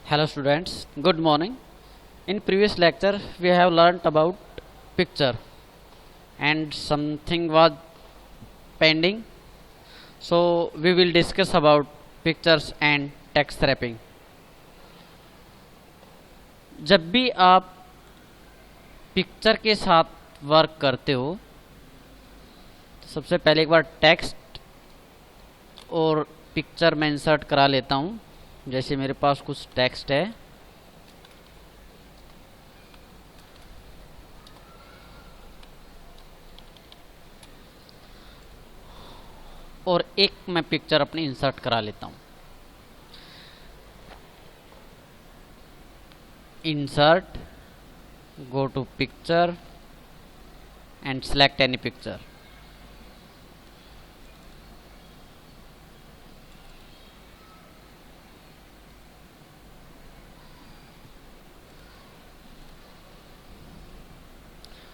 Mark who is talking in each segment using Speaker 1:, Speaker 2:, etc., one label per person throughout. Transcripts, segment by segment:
Speaker 1: Hello students, good morning. In previous lecture we have learnt about picture and something was pending. So we will discuss about pictures and text wrapping. जब भी आप picture के साथ work करते हो तो सबसे पहले एक बार टेक्स्ट और पिक्चर में इंसर्ट करा लेता हूँ। जैसे मेरे पास कुछ टेक्स्ट है और एक मैं पिक्चर अपनी इंसर्ट करा लेता हूँ। Insert, go to picture and select any picture.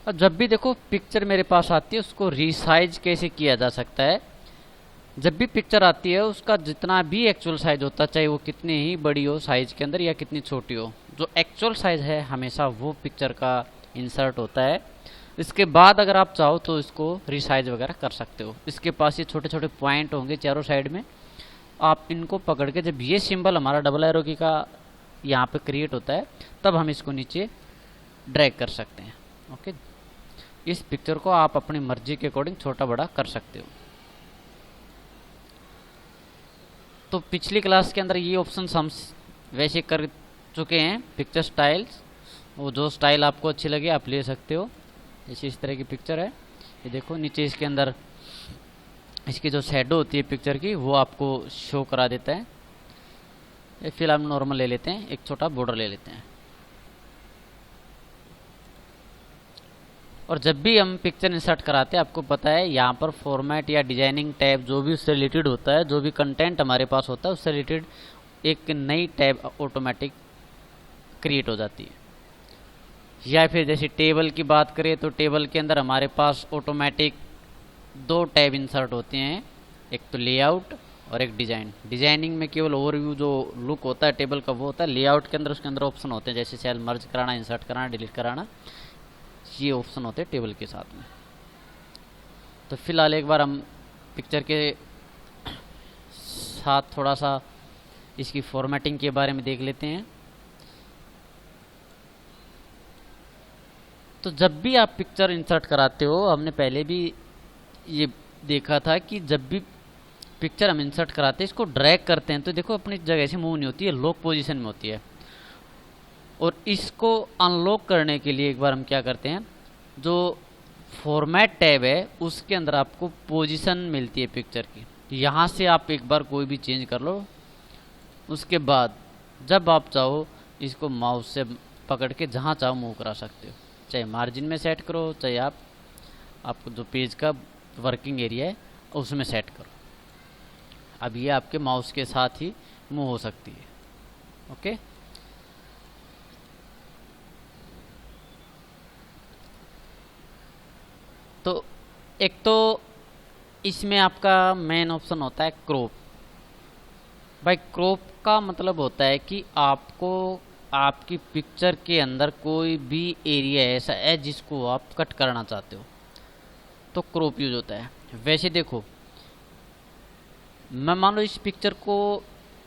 Speaker 1: और जब भी देखो पिक्चर मेरे पास आती है उसको रीसाइज कैसे किया जा सकता है। जब भी पिक्चर आती है उसका जितना भी एक्चुअल साइज होता है, चाहे वो कितनी ही बड़ी हो साइज के अंदर या कितनी छोटी हो, जो एक्चुअल साइज है हमेशा वो पिक्चर का इंसर्ट होता है। इसके बाद अगर आप चाहो तो इसको रीसाइज वगैरह कर सकते हो। इसके पास ये छोटे छोटे पॉइंट होंगे चारों साइड में, आप इनको पकड़ के जब ये सिंबल हमारा डबल एरो की का यहाँ पे क्रिएट होता है तब हम इसको नीचे ड्रैग कर सकते हैं। ओके, इस पिक्चर को आप अपनी मर्जी के अकॉर्डिंग छोटा बड़ा कर सकते हो। तो पिछली क्लास के अंदर ये ऑप्शन हम वैसे कर चुके हैं। पिक्चर स्टाइल्स, वो जो स्टाइल आपको अच्छी लगे आप ले सकते हो। जैसे इस तरह की पिक्चर है, ये देखो नीचे इसके अंदर इसकी जो शैडो होती है पिक्चर की वो आपको शो करा देता है। ये फिलहाल हम नॉर्मल ले लेते हैं, एक छोटा बॉर्डर ले लेते हैं। और जब भी हम पिक्चर इंसर्ट कराते हैं आपको पता है यहाँ पर फॉर्मेट या डिजाइनिंग टैब जो भी उससे रिलेटेड होता है, जो भी कंटेंट हमारे पास होता है उससे रिलेटेड एक नई टैब ऑटोमेटिक क्रिएट हो जाती है। या फिर जैसे टेबल की बात करें तो टेबल के अंदर हमारे पास ऑटोमेटिक दो टैब इंसर्ट होते हैं, एक तो लेआउट और एक डिजाइन। डिजाइनिंग में केवल ओवरव्यू जो लुक होता है टेबल का वो होता है। लेआउट के अंदर उसके अंदर ऑप्शन होते हैं जैसे सेल मर्ज कराना, इंसर्ट कराना, डिलीट कराना, ये ऑप्शन होते हैं टेबल के साथ में। तो फिलहाल एक बार हम पिक्चर के साथ थोड़ा सा इसकी फॉर्मेटिंग के बारे में देख लेते हैं। तो जब भी आप पिक्चर इंसर्ट कराते हो, हमने पहले भी ये देखा था कि जब भी पिक्चर हम इंसर्ट कराते हैं इसको ड्रैग करते हैं तो देखो अपनी जगह से मूव नहीं होती है, लॉक पोजीशन में होती है। और इसको अनलॉक करने के लिए एक बार हम क्या करते हैं, जो फॉर्मेट टैब है उसके अंदर आपको पोजीशन मिलती है पिक्चर की, यहाँ से आप एक बार कोई भी चेंज कर लो। उसके बाद जब आप चाहो इसको माउस से पकड़ के जहाँ चाहो मूव करा सकते हो, चाहे मार्जिन में सेट करो, चाहे आपको जो पेज का वर्किंग एरिया है उसमें सेट करो। अब ये आपके माउस के साथ ही मूव हो सकती है। ओके, तो एक तो इसमें आपका मेन ऑप्शन होता है क्रॉप। भाई क्रॉप का मतलब होता है कि आपको आपकी पिक्चर के अंदर कोई भी एरिया ऐसा है जिसको आप कट करना चाहते हो तो क्रॉप यूज होता है। वैसे देखो मैं मान लो इस पिक्चर को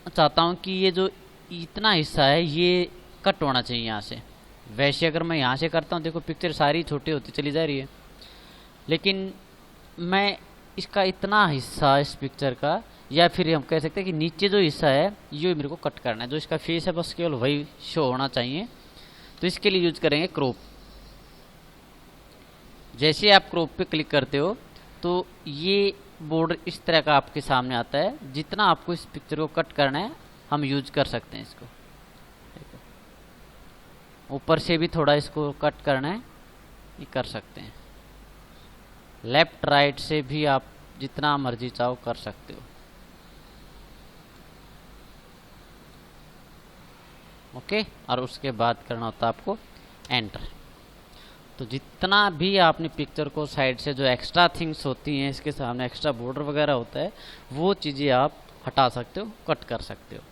Speaker 1: चाहता हूँ कि ये जो इतना हिस्सा है ये कट होना चाहिए यहाँ से। वैसे अगर मैं यहाँ से करता हूँ देखो पिक्चर सारी छोटी होती चली जा रही है, लेकिन मैं इसका इतना हिस्सा इस पिक्चर का, या फिर हम कह सकते हैं कि नीचे जो हिस्सा है ये मेरे को कट करना है, जो इसका फेस है बस केवल वही शो होना चाहिए। तो इसके लिए यूज करेंगे क्रॉप। जैसे आप क्रॉप पे क्लिक करते हो तो ये बॉर्डर इस तरह का आपके सामने आता है। जितना आपको इस पिक्चर को कट करना है हम यूज कर सकते हैं इसको। ऊपर से भी थोड़ा इसको कट करना है ये कर सकते हैं। लेफ्ट राइट से भी आप जितना मर्जी चाहो कर सकते हो। ओके, और उसके बाद करना होता है आपको एंटर। तो जितना भी आपने पिक्चर को साइड से जो एक्स्ट्रा थिंग्स होती हैं इसके सामने एक्स्ट्रा बॉर्डर वगैरह होता है वो चीज़ें आप हटा सकते हो, कट कर सकते हो।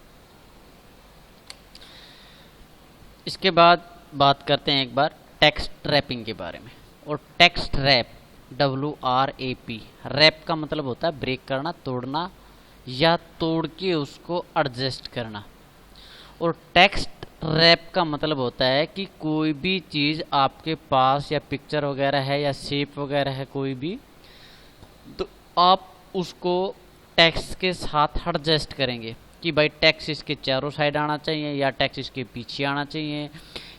Speaker 1: इसके बाद बात करते हैं एक बार टेक्स्ट रैपिंग के बारे में। और टेक्स्ट रैप, WRAP, रैप का मतलब होता है ब्रेक करना, तोड़ना या तोड़ के उसको एडजस्ट करना। और टेक्स्ट रैप का मतलब होता है कि कोई भी चीज़ आपके पास या पिक्चर वगैरह है या शेप वगैरह है कोई भी, तो आप उसको टेक्स्ट के साथ एडजस्ट करेंगे कि भाई टेक्स्ट इसके चारों साइड आना चाहिए, या टेक्स्ट इसके पीछे आना चाहिए,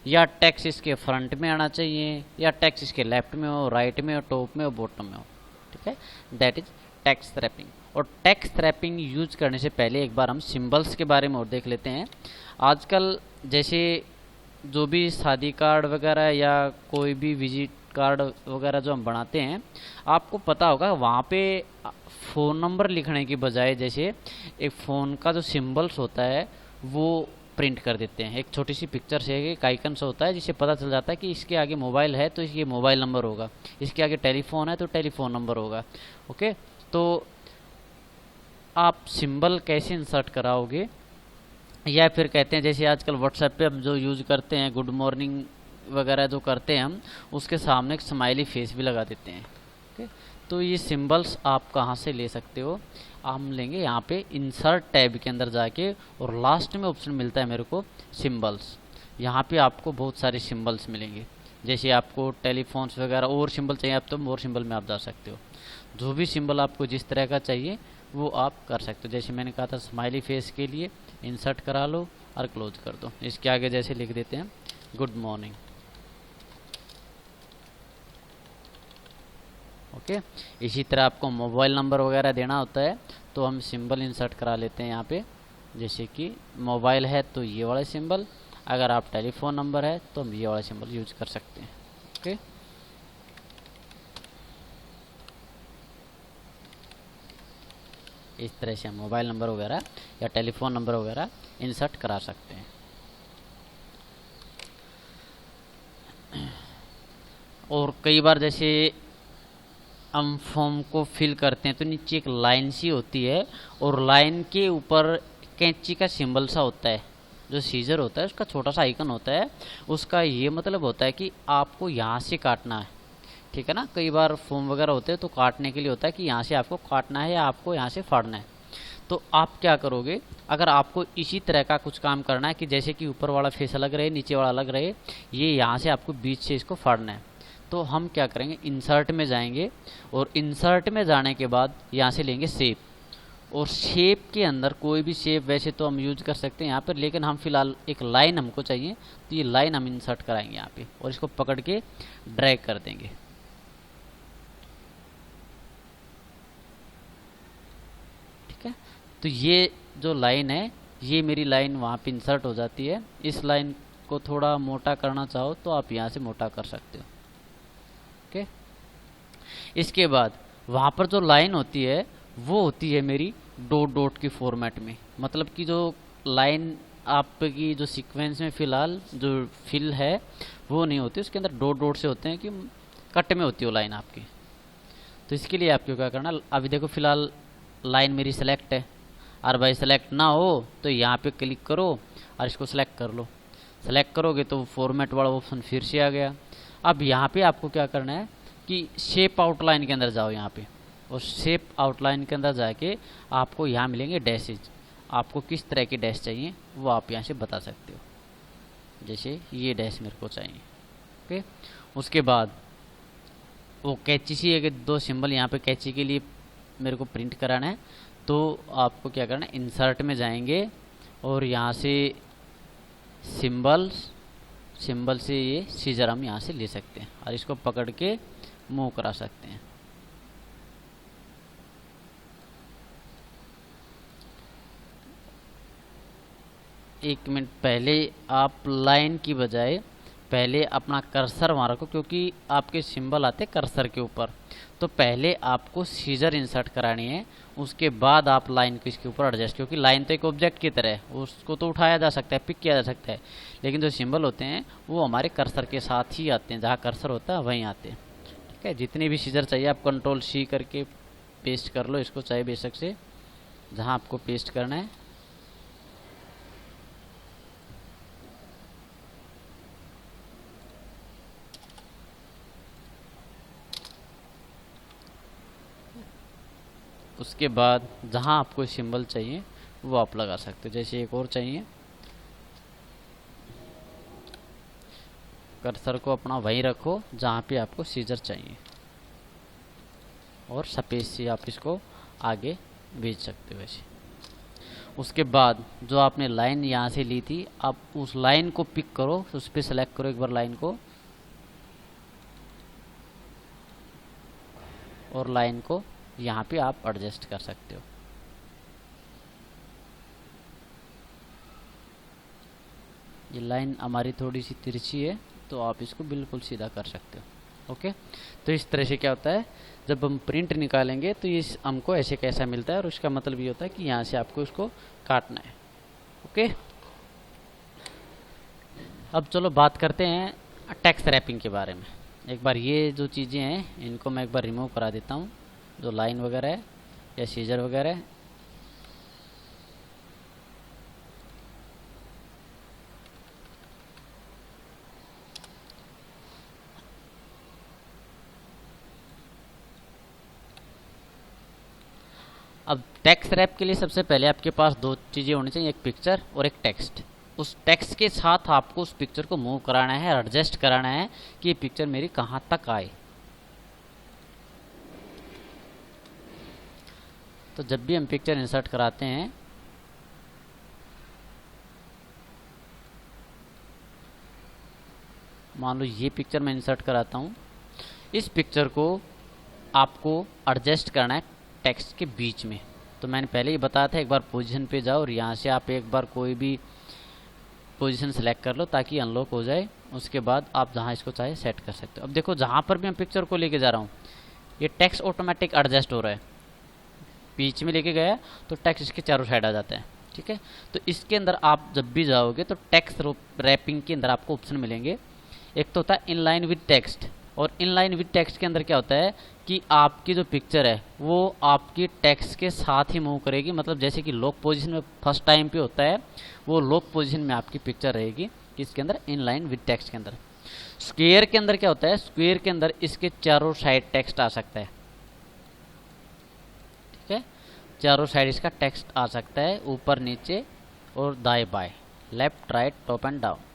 Speaker 1: या टेक्स्ट इसके फ्रंट में आना चाहिए, या टेक्स्ट इसके लेफ्ट में हो, राइट में हो, टॉप में हो, बॉटम में हो। ठीक है, दैट इज टेक्स्ट रैपिंग। और टेक्स्ट रैपिंग यूज करने से पहले एक बार हम सिंबल्स के बारे में और देख लेते हैं। आजकल जैसे जो भी शादी कार्ड वगैरह या कोई भी विजिट कार्ड वगैरह जो हम बनाते हैं, आपको पता होगा वहाँ पे फ़ोन नंबर लिखने की बजाय जैसे एक फ़ोन का जो सिंबल्स होता है वो प्रिंट कर देते हैं। एक छोटी सी पिक्चर से एक आइकन से होता है जिससे पता चल जाता है कि इसके आगे मोबाइल है तो ये मोबाइल नंबर होगा, इसके आगे टेलीफोन है तो टेलीफोन नंबर होगा। ओके, तो आप सिंबल कैसे इंसर्ट कराओगे, या फिर कहते हैं जैसे आजकल व्हाट्सएप पे हम जो यूज़ करते हैं गुड मॉर्निंग वगैरह जो करते हैं हम, उसके सामने एक स्माइली फेस भी लगा देते हैं। ओके, तो ये सिंबल्स आप कहाँ से ले सकते हो, हम लेंगे यहाँ पे इंसर्ट टैब के अंदर जाके, और लास्ट में ऑप्शन मिलता है मेरे को सिंबल्स। यहाँ पे आपको बहुत सारे सिंबल्स मिलेंगे। जैसे आपको टेलीफोन्स वगैरह और सिंबल चाहिए आप तो और सिंबल में आप जा सकते हो। जो भी सिंबल आपको जिस तरह का चाहिए वो आप कर सकते हो। जैसे मैंने कहा था स्माइली फेस के लिए इंसर्ट करा लो और क्लोज कर दो। इसके आगे जैसे लिख देते हैं गुड मॉर्निंग। ओके, इसी तरह आपको मोबाइल नंबर वगैरह देना होता है तो हम सिंबल इंसर्ट करा लेते हैं यहाँ पे। जैसे कि मोबाइल है तो ये वाला सिंबल, अगर आप टेलीफोन नंबर है तो हम ये वाला सिंबल यूज कर सकते हैं। ओके, इस तरह से हम मोबाइल नंबर वगैरह या टेलीफोन नंबर वगैरह इंसर्ट करा सकते हैं। और कई बार जैसे हम फॉर्म को फिल करते हैं तो नीचे एक लाइन सी होती है और लाइन के ऊपर कैंची का सिंबल सा होता है, जो सीजर होता है उसका छोटा सा आइकन होता है। उसका ये मतलब होता है कि आपको यहाँ से काटना है। ठीक है ना, कई बार फॉर्म वगैरह होते हैं तो काटने के लिए होता है कि यहाँ से आपको काटना है या आपको यहाँ से फाड़ना है। तो आप क्या करोगे, अगर आपको इसी तरह का कुछ काम करना है कि जैसे कि ऊपर वाला फेस अलग रहे नीचे वाला अलग रहे, ये यहाँ से आपको बीच से इसको फाड़ना है, तो हम क्या करेंगे इंसर्ट में जाएंगे और इंसर्ट में जाने के बाद यहाँ से लेंगे शेप। और शेप के अंदर कोई भी शेप वैसे तो हम यूज कर सकते हैं यहाँ पर, लेकिन हम फिलहाल एक लाइन हमको चाहिए तो ये लाइन हम इंसर्ट कराएंगे यहाँ पे और इसको पकड़ के ड्रैग कर देंगे। ठीक है, तो ये जो लाइन है ये मेरी लाइन वहाँ पे इंसर्ट हो जाती है। इस लाइन को थोड़ा मोटा करना चाहो तो आप यहाँ से मोटा कर सकते हो। ओके, इसके बाद वहाँ पर जो लाइन होती है वो होती है मेरी डॉट डॉट की फॉर्मेट में। मतलब कि जो लाइन आपकी जो सीक्वेंस में फिलहाल जो फिल है वो नहीं होती, उसके अंदर डॉट डॉट से होते हैं कि कट में होती है वो लाइन आपकी। तो इसके लिए आपको क्या करना, अभी देखो फिलहाल लाइन मेरी सेलेक्ट है, और भाई सेलेक्ट ना हो तो यहाँ पे क्लिक करो और इसको सेलेक्ट कर लो। सेलेक्ट करोगे तो फॉर्मेट वाला ऑप्शन फिर से आ गया। अब यहाँ पे आपको क्या करना है कि शेप आउटलाइन के अंदर जाओ यहाँ पे, और शेप आउटलाइन के अंदर जाके आपको यहाँ मिलेंगे डैशेज। आपको किस तरह के डैश चाहिए वो आप यहाँ से बता सकते हो, जैसे ये डैश मेरे को चाहिए। ओके, उसके बाद वो कैंची सी है कि दो सिंबल यहाँ पे कैंची के लिए मेरे को प्रिंट कराना है, तो आपको क्या करना है इंसर्ट में जाएंगे और यहाँ से सिंबल से ये सीजर हम यहाँ से ले सकते हैं और इसको पकड़ के मूव करा सकते हैं। एक मिनट पहले आप लाइन की बजाय पहले अपना कर्सर वहाँ रखो, क्योंकि आपके सिंबल आते कर्सर के ऊपर। तो पहले आपको सीजर इंसर्ट करानी है, उसके बाद आप लाइन को इसके ऊपर एडजस्ट, क्योंकि लाइन तो एक ऑब्जेक्ट की तरह है, उसको तो उठाया जा सकता है, पिक किया जा सकता है, लेकिन जो सिंबल होते हैं वो हमारे कर्सर के साथ ही आते हैं, जहाँ कर्सर होता है वहीं आते हैं। ठीक है, जितने भी सीजर चाहिए आप कंट्रोल-C करके पेस्ट कर लो इसको, चाहे बेशक से जहाँ आपको पेस्ट करना है। उसके बाद जहाँ आपको सिंबल चाहिए वो आप लगा सकते हो। जैसे एक और चाहिए, कर्सर को अपना वहीं रखो जहाँ पे आपको सीजर चाहिए और सफ़ेद से आप इसको आगे भेज सकते हो वैसे। उसके बाद जो आपने लाइन यहाँ से ली थी, आप उस लाइन को पिक करो, उस पर सेलेक्ट करो एक बार लाइन को, और लाइन को यहाँ पे आप एडजस्ट कर सकते हो। ये लाइन हमारी थोड़ी सी तिरछी है तो आप इसको बिल्कुल सीधा कर सकते हो। ओके, तो इस तरह से क्या होता है, जब हम प्रिंट निकालेंगे तो ये हमको ऐसे कैसा मिलता है, और उसका मतलब ये होता है कि यहाँ से आपको इसको काटना है। ओके, अब चलो बात करते हैं टेक्स्ट रैपिंग के बारे में। एक बार ये जो चीज़ें हैं इनको मैं एक बार रिमूव करा देता हूँ, जो लाइन वगैरह है या सीजर वगैरह है। अब टेक्स्ट रैप के लिए सबसे पहले आपके पास दो चीज़ें होनी चाहिए, एक पिक्चर और एक टेक्स्ट। उस टेक्स्ट के साथ आपको उस पिक्चर को मूव कराना है, एडजस्ट कराना है कि ये पिक्चर मेरी कहाँ तक आए। तो जब भी हम पिक्चर इंसर्ट कराते हैं, मान लो ये पिक्चर मैं इंसर्ट कराता हूँ, इस पिक्चर को आपको एडजस्ट करना है टेक्स्ट के बीच में। तो मैंने पहले ही बताया था, एक बार पोजीशन पे जाओ और यहाँ से आप एक बार कोई भी पोजीशन सेलेक्ट कर लो ताकि अनलॉक हो जाए। उसके बाद आप जहाँ इसको चाहे सेट कर सकते हो। अब देखो जहाँ पर भी मैं पिक्चर को लेके जा रहा हूँ, ये टेक्स्ट ऑटोमेटिक एडजस्ट हो रहा है। बीच में लेके गया तो टेक्स्ट इसके चारों साइड आ जाता है। ठीक है, तो इसके अंदर आप जब भी जाओगे तो टेक्स्ट रैपिंग के अंदर आपको ऑप्शन मिलेंगे। एक तो होता है इन लाइन विद टेक्स्ट, और इन लाइन विद टेक्स्ट के अंदर क्या होता है कि आपकी जो पिक्चर है वो आपकी टेक्स्ट के साथ ही मूव करेगी। मतलब जैसे कि लॉक पोजीशन में फर्स्ट टाइम पे होता है, वो लॉक पोजीशन में आपकी पिक्चर रहेगी इसके अंदर, इन लाइन विद टेक्स्ट के अंदर। स्क्वायर के अंदर क्या होता है, स्क्वायर के अंदर इसके चारों साइड टेक्स्ट आ सकता है। ठीक है, चारों साइड इसका टेक्स्ट आ सकता है, ऊपर नीचे और दाएं बाएं, left right top and down.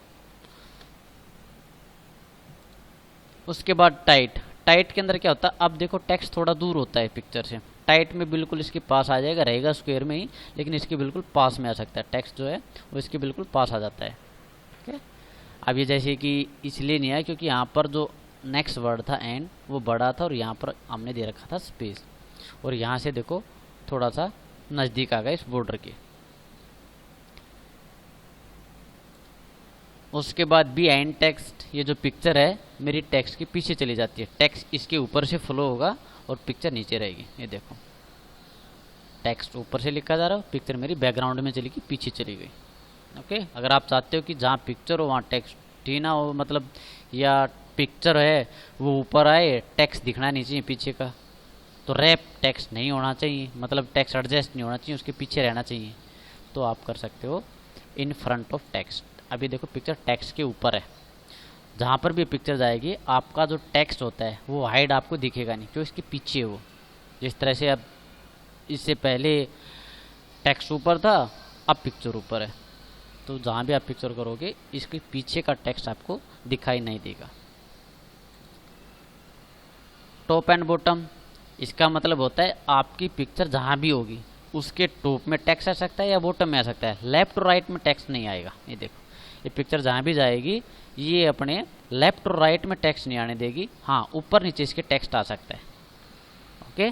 Speaker 1: उसके बाद टाइट, टाइट के अंदर क्या होता है, अब देखो टेक्स्ट थोड़ा दूर होता है पिक्चर से, टाइट में बिल्कुल इसके पास आ जाएगा, रहेगा स्क्वायर में ही लेकिन इसके बिल्कुल पास में आ सकता है। टेक्स्ट जो है वो इसके बिल्कुल पास आ जाता है। ठीक है, अब ये जैसे कि इसलिए नहीं आया क्योंकि यहाँ पर जो नेक्स्ट वर्ड था एंड वो बड़ा था और यहाँ पर हमने दे रखा था स्पेस, और यहाँ से देखो थोड़ा सा नज़दीक आ गया इस बॉर्डर के। उसके बाद बी एंड टेक्स्ट, ये जो पिक्चर है मेरी टेक्स्ट के पीछे चली जाती है, टेक्स्ट इसके ऊपर से फ्लो होगा और पिक्चर नीचे रहेगी। ये देखो टेक्स्ट ऊपर से लिखा जा रहा है, पिक्चर मेरी बैकग्राउंड में चली गई, पीछे चली गई। ओके, अगर आप चाहते हो कि जहाँ पिक्चर हो वहाँ टेक्स्ट ही ना हो, मतलब या पिक्चर है वो ऊपर आए, टेक्स्ट दिखना नहीं चाहिए पीछे का, तो रैप टेक्स्ट नहीं होना चाहिए, मतलब टेक्स्ट एडजस्ट नहीं होना चाहिए, उसके पीछे रहना चाहिए, तो आप कर सकते हो इन फ्रंट ऑफ टेक्स्ट। अभी देखो पिक्चर टेक्स्ट के ऊपर है, जहाँ पर भी पिक्चर जाएगी आपका जो टेक्स्ट होता है वो हाइड आपको दिखेगा नहीं, क्यों, इसके पीछे हो। जिस तरह से अब इससे पहले टेक्स्ट ऊपर था, अब पिक्चर ऊपर है, तो जहाँ भी आप पिक्चर करोगे इसके पीछे का टेक्स्ट आपको दिखाई नहीं देगा। टॉप एंड बॉटम, इसका मतलब होता है आपकी पिक्चर जहाँ भी होगी उसके टॉप में टेक्स्ट आ सकता है या बॉटम में आ सकता है, लेफ्ट और राइट में टेक्स्ट नहीं आएगा। ये देखो ये पिक्चर जहाँ भी जाएगी ये अपने लेफ्ट और राइट में टेक्स्ट नहीं आने देगी, हाँ ऊपर नीचे इसके टेक्स्ट आ सकता है। ओके,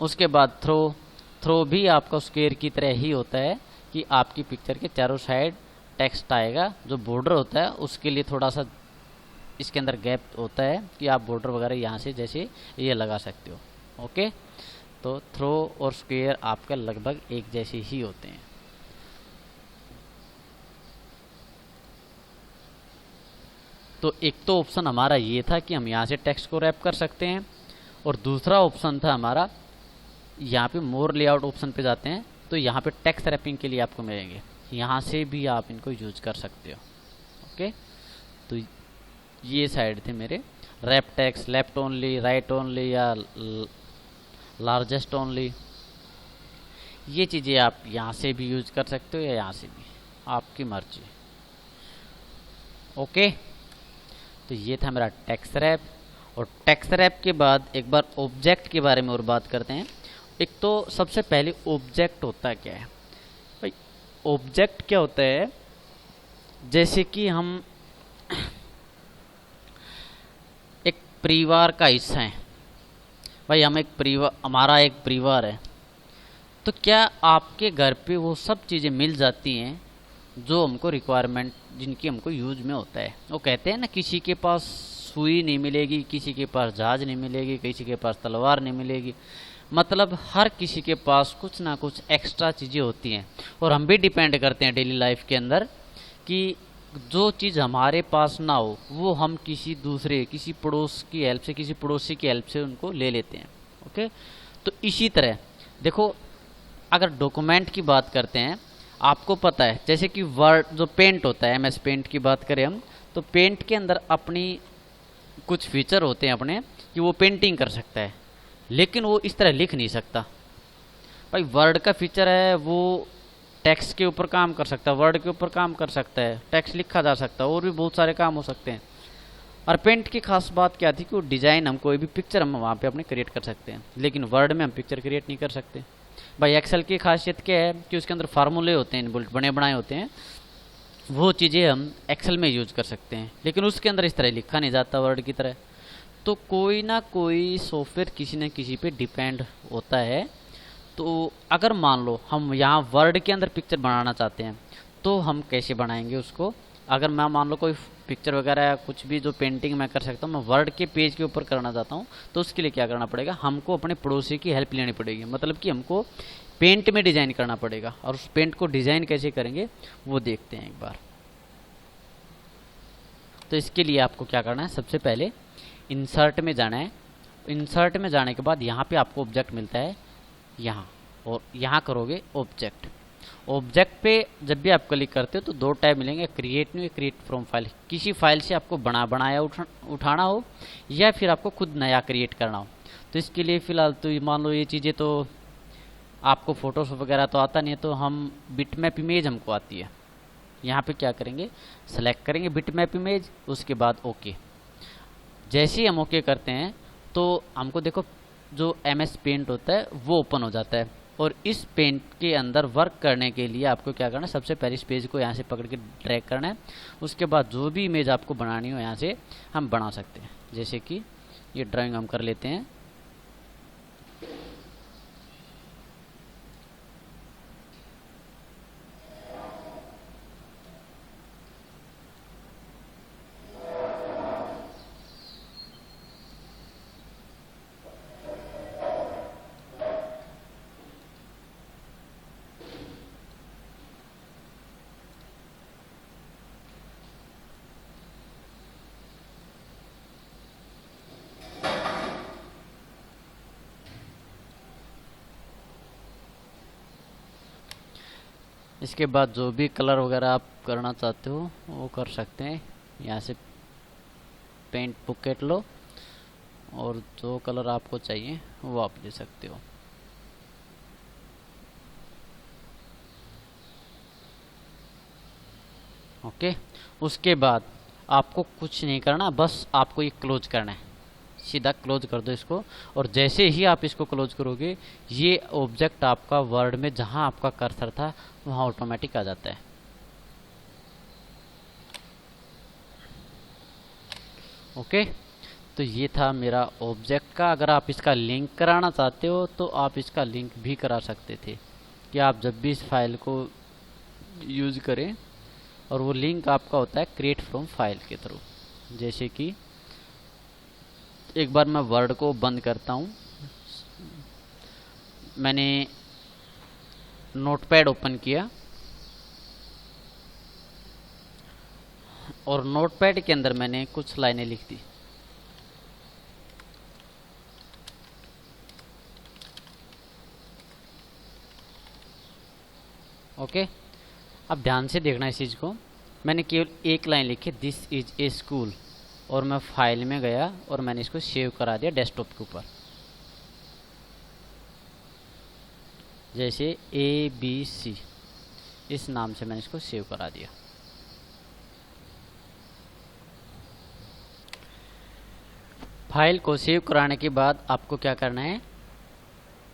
Speaker 1: उसके बाद थ्रो, थ्रो भी आपका स्क्वायर की तरह ही होता है कि आपकी पिक्चर के चारों साइड टेक्स्ट आएगा। जो बॉर्डर होता है उसके लिए थोड़ा सा इसके अंदर गैप होता है कि आप बॉर्डर वगैरह यहाँ से जैसे ये लगा सकते हो। ओके, तो थ्रो और स्क्वायर आपका लगभग एक जैसे ही होते हैं। तो एक तो ऑप्शन हमारा ये था कि हम यहाँ से टेक्स्ट को रैप कर सकते हैं, और दूसरा ऑप्शन था हमारा यहाँ पे मोर लेआउट ऑप्शन पे जाते हैं तो यहाँ पे टेक्स्ट रैपिंग के लिए आपको मिलेंगे, यहाँ से भी आप इनको यूज कर सकते हो। ओके, तो ये साइड थे मेरे। Wrap text, left only, right only या लार्जेस्ट ओनली, ये चीज़ें आप यहाँ से भी यूज कर सकते हो या यहाँ से भी, आपकी मर्जी। ओके, तो ये था मेरा टेक्स्ट रैप। और टेक्स्ट रैप के बाद एक बार ऑब्जेक्ट के बारे में और बात करते हैं। एक तो सबसे पहले ऑब्जेक्ट होता क्या है भाई? ऑब्जेक्ट क्या होता है, जैसे कि हम एक परिवार का हिस्सा है भाई, हम एक परिवार, हमारा एक परिवार है, तो क्या आपके घर पे वो सब चीज़ें मिल जाती हैं जो हमको रिक्वायरमेंट, जिनकी हमको यूज में होता है? वो कहते हैं ना, किसी के पास सुई नहीं मिलेगी, किसी के पास जहाज नहीं मिलेगी, किसी के पास तलवार नहीं मिलेगी। मतलब हर किसी के पास कुछ ना कुछ एक्स्ट्रा चीज़ें होती हैं, और हम भी डिपेंड करते हैं डेली लाइफ के अंदर कि जो चीज़ हमारे पास ना हो वो हम किसी दूसरे, किसी पड़ोस की हेल्प से, किसी पड़ोसी की हेल्प से उनको ले लेते हैं। ओके, तो इसी तरह देखो, अगर डॉक्यूमेंट की बात करते हैं, आपको पता है जैसे कि वर्ड जो पेंट होता है, एमएस पेंट की बात करें हम, तो पेंट के अंदर अपनी कुछ फीचर होते हैं अपने, कि वो पेंटिंग कर सकता है, लेकिन वो इस तरह लिख नहीं सकता भाई। वर्ड का फीचर है, वो टेक्स्ट के ऊपर काम कर सकता है, वर्ड के ऊपर काम कर सकता है, टेक्स्ट लिखा जा सकता है, और भी बहुत सारे काम हो सकते हैं। और पेंट की खास बात क्या थी कि वो डिज़ाइन, हम कोई भी पिक्चर हम वहाँ पे अपने क्रिएट कर सकते हैं, लेकिन वर्ड में हम पिक्चर क्रिएट नहीं कर सकते भाई। एक्सेल की खासियत क्या है कि उसके अंदर फार्मूले होते हैं, बुलेट बने बनाए होते हैं, वो चीज़ें हम एक्सेल में यूज कर सकते हैं, लेकिन उसके अंदर इस तरह लिखा नहीं जाता वर्ड की तरह। तो कोई ना कोई सॉफ्टवेयर किसी न किसी पे डिपेंड होता है। तो अगर मान लो हम यहाँ वर्ड के अंदर पिक्चर बनाना चाहते हैं, तो हम कैसे बनाएंगे उसको? अगर मैं मान लो कोई पिक्चर वगैरह या कुछ भी जो पेंटिंग मैं कर सकता हूँ, मैं वर्ड के पेज के ऊपर करना चाहता हूँ, तो उसके लिए क्या करना पड़ेगा? हमको अपने पड़ोसी की हेल्प लेनी पड़ेगी, मतलब कि हमको पेंट में डिज़ाइन करना पड़ेगा। और उस पेंट को डिज़ाइन कैसे करेंगे वो देखते हैं एक बार। तो इसके लिए आपको क्या करना है, सबसे पहले इंसर्ट में जाना है। इंसर्ट में जाने के बाद यहाँ पे आपको ऑब्जेक्ट मिलता है यहाँ, और यहाँ करोगे ऑब्जेक्ट। ऑब्जेक्ट पे जब भी आप क्लिक करते हो तो दो टैब मिलेंगे, create new, create from file. किसी फाइल से आपको बनाया उठाना हो, या फिर आपको खुद नया क्रिएट करना हो। तो इसके लिए फ़िलहाल तो मान लो ये चीज़ें तो आपको फ़ोटोज़ वगैरह तो आता नहीं है, तो हम बिटमैप इमेज हमको आती है। यहाँ पे क्या करेंगे, सेलेक्ट करेंगे बिटमैप इमेज, उसके बाद ओके। जैसे ही हम ओके करते हैं तो हमको देखो जो एमएस पेंट होता है वो ओपन हो जाता है। और इस पेंट के अंदर वर्क करने के लिए आपको क्या करना है, सबसे पहले इस पेज को यहाँ से पकड़ के ड्रैग करना है। उसके बाद जो भी इमेज आपको बनानी हो यहाँ से हम बना सकते हैं। जैसे कि ये ड्राइंग हम कर लेते हैं। इसके बाद जो भी कलर वगैरह आप करना चाहते हो वो कर सकते हैं। यहाँ से पेंट बुकेट लो और जो कलर आपको चाहिए वो आप ले सकते हो। ओके, उसके बाद आपको कुछ नहीं करना, बस आपको ये क्लोज करना है। सीधा क्लोज कर दो इसको, और जैसे ही आप इसको क्लोज करोगे ये ऑब्जेक्ट आपका वर्ड में जहां आपका कर्सर था वहां ऑटोमेटिक आ जाता है। ओके, तो ये था मेरा ऑब्जेक्ट का। अगर आप इसका लिंक कराना चाहते हो तो आप इसका लिंक भी करा सकते थे, कि आप जब भी इस फाइल को यूज करें, और वो लिंक आपका होता है क्रिएट फ्रॉम फाइल के थ्रू। जैसे कि एक बार मैं वर्ड को बंद करता हूँ, मैंने नोटपैड ओपन किया और नोटपैड के अंदर मैंने कुछ लाइनें लिख दी। ओके, अब ध्यान से देखना इस चीज़ को। मैंने केवल एक लाइन लिखी, दिस इज ए स्कूल। और मैं फाइल में गया और मैंने इसको सेव करा दिया डेस्कटॉप के ऊपर। जैसे ABC इस नाम से मैंने इसको सेव करा दिया। फाइल को सेव कराने के बाद आपको क्या करना है,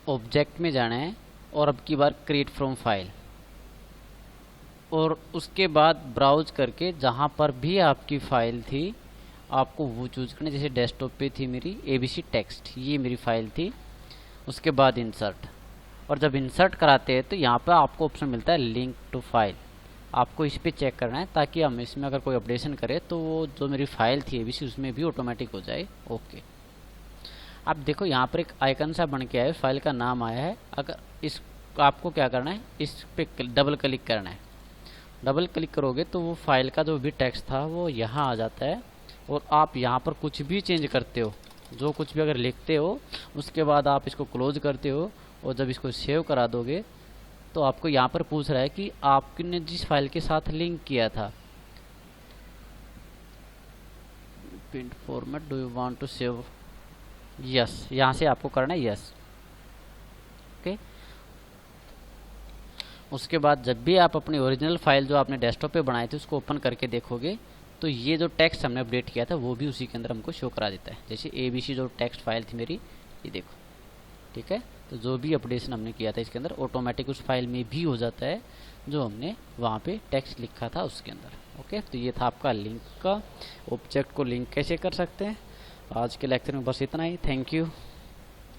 Speaker 1: ऑब्जेक्ट में जाना है और अब की बार क्रिएट फ्रॉम फाइल, और उसके बाद ब्राउज करके जहाँ पर भी आपकी फ़ाइल थी आपको वो चूज़ करना है। जैसे डेस्कटॉप पे थी मेरी ABC टेक्स्ट, ये मेरी फ़ाइल थी। उसके बाद इंसर्ट, और जब इंसर्ट कराते हैं तो यहाँ पर आपको ऑप्शन मिलता है लिंक टू फाइल। आपको इस पे चेक करना है ताकि हम इसमें अगर कोई अपडेशन करें तो वो जो मेरी फ़ाइल थी ABC उसमें भी ऑटोमेटिक हो जाए। ओके, आप देखो यहाँ पर एक आइकन सा बन के आया है, फाइल का नाम आया है। अगर इस आपको क्या करना है, इस पे डबल क्लिक करना है। डबल क्लिक करोगे तो वो फाइल का जो भी टेक्स्ट था वो यहाँ आ जाता है, और आप यहाँ पर कुछ भी चेंज करते हो, जो कुछ भी अगर लिखते हो उसके बाद आप इसको क्लोज करते हो, और जब इसको सेव करा दोगे तो आपको यहाँ पर पूछ रहा है कि आपने जिस फाइल के साथ लिंक किया था, print format do you want to save, yes, यहाँ से आपको करना है यस। ओके, उसके बाद जब भी आप अपनी ओरिजिनल फाइल जो आपने डेस्कटॉप पे बनाई थी उसको ओपन करके देखोगे तो ये जो टेक्स्ट हमने अपडेट किया था वो भी उसी के अंदर हमको शो करा देता है। जैसे ABC जो टेक्स्ट फाइल थी मेरी, ये देखो, ठीक है। तो जो भी अपडेशन हमने किया था इसके अंदर ऑटोमेटिक उस फाइल में भी हो जाता है जो हमने वहाँ पे टेक्स्ट लिखा था उसके अंदर। ओके, तो ये था आपका लिंक का, ऑब्जेक्ट को लिंक कैसे कर सकते हैं। आज के लेक्चर में बस इतना ही। Thank you.